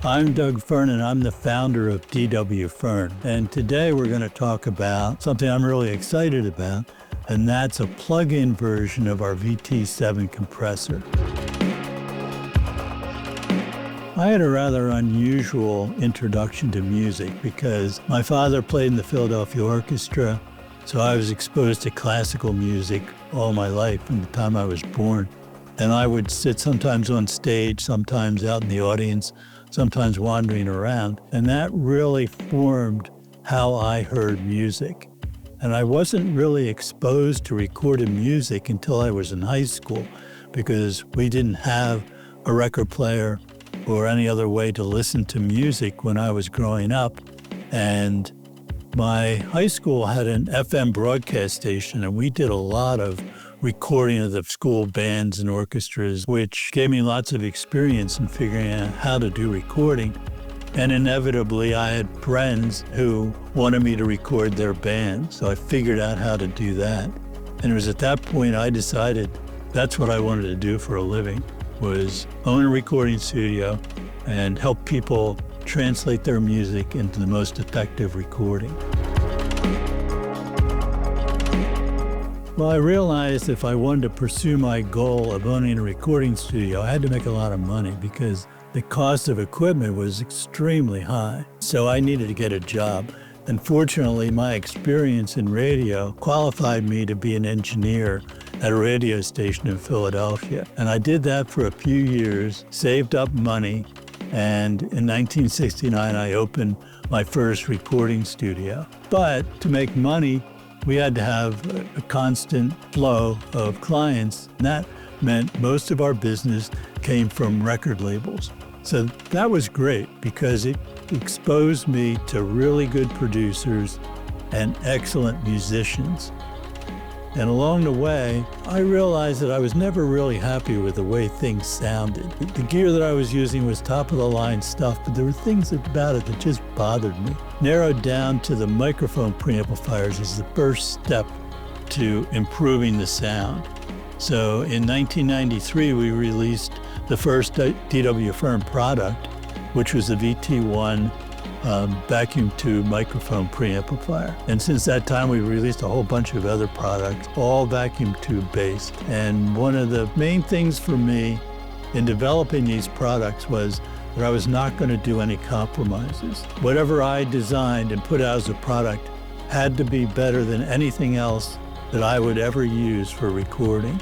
I'm Doug Fearn, and I'm the founder of D.W. Fearn. And today we're going to talk about something I'm really excited about, and that's a plug-in version of our VT-7 compressor. I had a rather unusual introduction to music because my father played in the Philadelphia Orchestra, so I was exposed to classical music all my life from the time I was born. And I would sit sometimes on stage, sometimes out in the audience, sometimes wandering around. And that really formed how I heard music. And I wasn't really exposed to recorded music until I was in high school because we didn't have a record player or any other way to listen to music when I was growing up. And my high school had an FM broadcast station, and we did a lot of recording of the school bands and orchestras, which gave me lots of experience in figuring out how to do recording. And inevitably, I had friends who wanted me to record their band, so I figured out how to do that. And it was at that point I decided that's what I wanted to do for a living, was own a recording studio and help people translate their music into the most effective recording. Well, I realized if I wanted to pursue my goal of owning a recording studio, I had to make a lot of money because the cost of equipment was extremely high. So I needed to get a job. And fortunately, my experience in radio qualified me to be an engineer at a radio station in Philadelphia. And I did that for a few years, saved up money, and in 1969, I opened my first recording studio. But to make money, we had to have a constant flow of clients. And that meant most of our business came from record labels. So that was great because it exposed me to really good producers and excellent musicians. And along the way, I realized that I was never really happy with the way things sounded. The gear that I was using was top-of-the-line stuff, but there were things about it that just bothered me. Narrowed down to the microphone preamplifiers is the first step to improving the sound. So in 1993, we released the first D.W. Fearn product, which was the VT-1 vacuum tube microphone preamplifier. And since that time, we released a whole bunch of other products, all vacuum tube based. And one of the main things for me in developing these products was that I was not going to do any compromises. Whatever I designed and put out as a product had to be better than anything else that I would ever use for recording.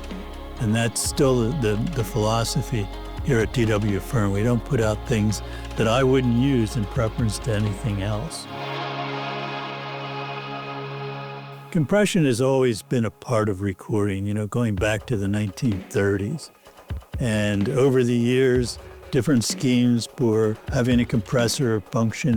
And that's still the philosophy here at D.W. Fearn. We don't put out things that I wouldn't use in preference to anything else. Compression has always been a part of recording, going back to the 1930s. And over the years, different schemes for having a compressor function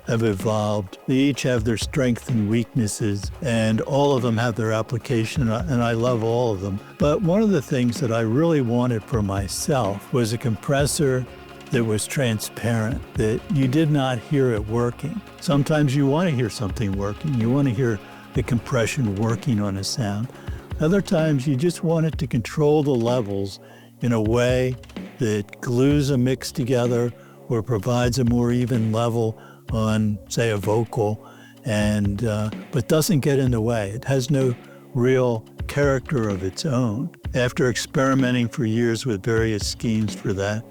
have evolved. They each have their strengths and weaknesses, and all of them have their application, and I love all of them. But one of the things that I really wanted for myself was a compressor that was transparent, that you did not hear it working. Sometimes you want to hear something working. You want to hear the compression working on a sound. Other times you just want it to control the levels in a way that glues a mix together or provides a more even level on, say, a vocal, and but doesn't get in the way. It has no real character of its own. After experimenting for years with various schemes for that,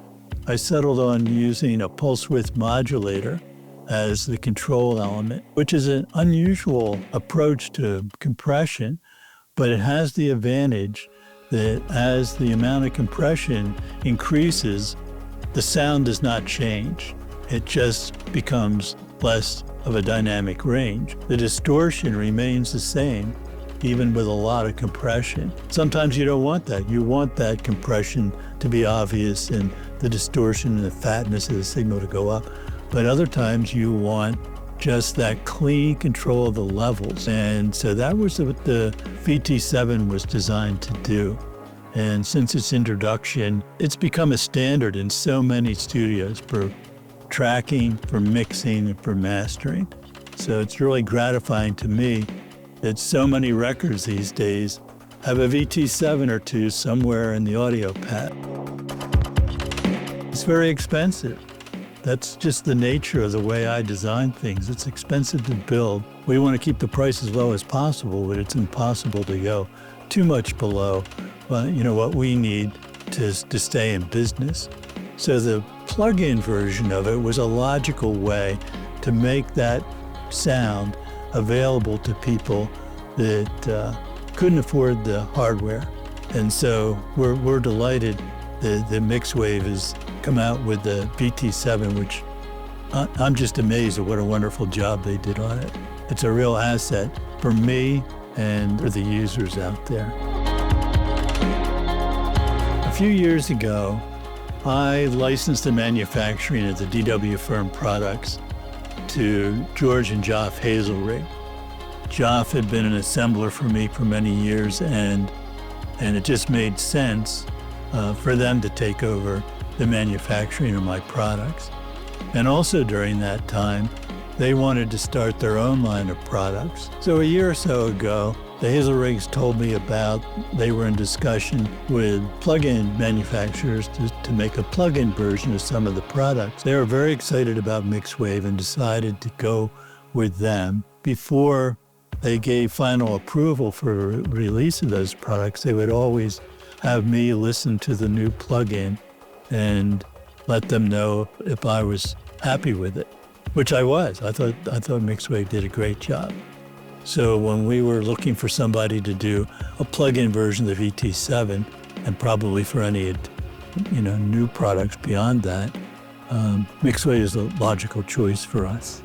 I settled on using a pulse width modulator as the control element, which is an unusual approach to compression, but it has the advantage that as the amount of compression increases, the sound does not change. It just becomes less of a dynamic range. The distortion remains the same, even with a lot of compression. Sometimes you don't want that. You want that compression to be obvious and the distortion and the fatness of the signal to go up. But other times you want just that clean control of the levels. And so that was what the VT-7 was designed to do. And since its introduction, it's become a standard in so many studios for tracking, for mixing, and for mastering. So it's really gratifying to me that so many records these days have a VT-7 or two somewhere in the audio pad. It's very expensive. That's just the nature of the way I design things. It's expensive to build. We want to keep the price as low as possible, but it's impossible to go too much below, what we need to stay in business. So the plug-in version of it was a logical way to make that sound available to people that couldn't afford the hardware. And so we're delighted that MixWave has come out with the VT-7, which I'm just amazed at what a wonderful job they did on it. It's a real asset for me and for the users out there. A few years ago, I licensed the manufacturing of the D.W. Fearn products to George and Joff Hazelrig. Joff had been an assembler for me for many years, and it just made sense for them to take over the manufacturing of my products. And also during that time, they wanted to start their own line of products. So a year or so ago, the Hazelrigs told me they were in discussion with plug-in manufacturers to make a plug-in version of some of the products. They were very excited about MixWave and decided to go with them. Before they gave final approval for release of those products, they would always have me listen to the new plug-in and let them know if I was happy with it, which I was. I thought MixWave did a great job. So when we were looking for somebody to do a plug-in version of the VT-7, and probably for any new products beyond that, MixWave is a logical choice for us.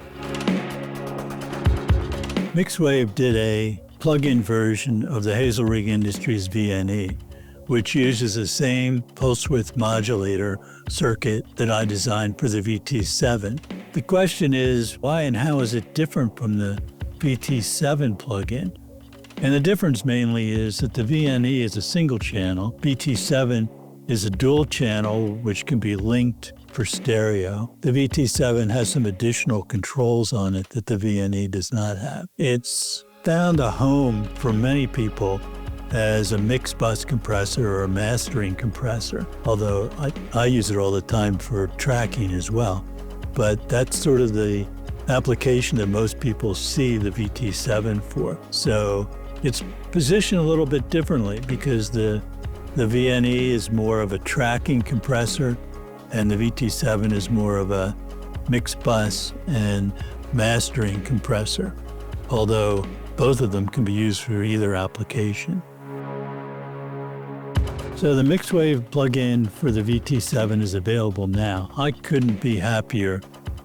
MixWave did a plug-in version of the Hazelrig Industries VNE, which uses the same pulse width modulator circuit that I designed for the VT-7. The question is, why and how is it different from the VT-7 plug-in? And the difference mainly is that the VNE is a single channel. VT-7 is a dual channel, which can be linked for stereo. The VT-7 has some additional controls on it that the VNE does not have. It's found a home for many people as a mix bus compressor or a mastering compressor, although I use it all the time for tracking as well. But that's sort of the application that most people see the VT-7 for. So it's positioned a little bit differently because the VNE is more of a tracking compressor and the VT-7 is more of a mix bus and mastering compressor, although both of them can be used for either application. So the MixWave plugin for the VT-7 is available now. I couldn't be happier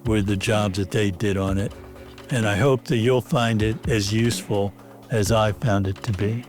with the job that they did on it, and I hope that you'll find it as useful as I found it to be.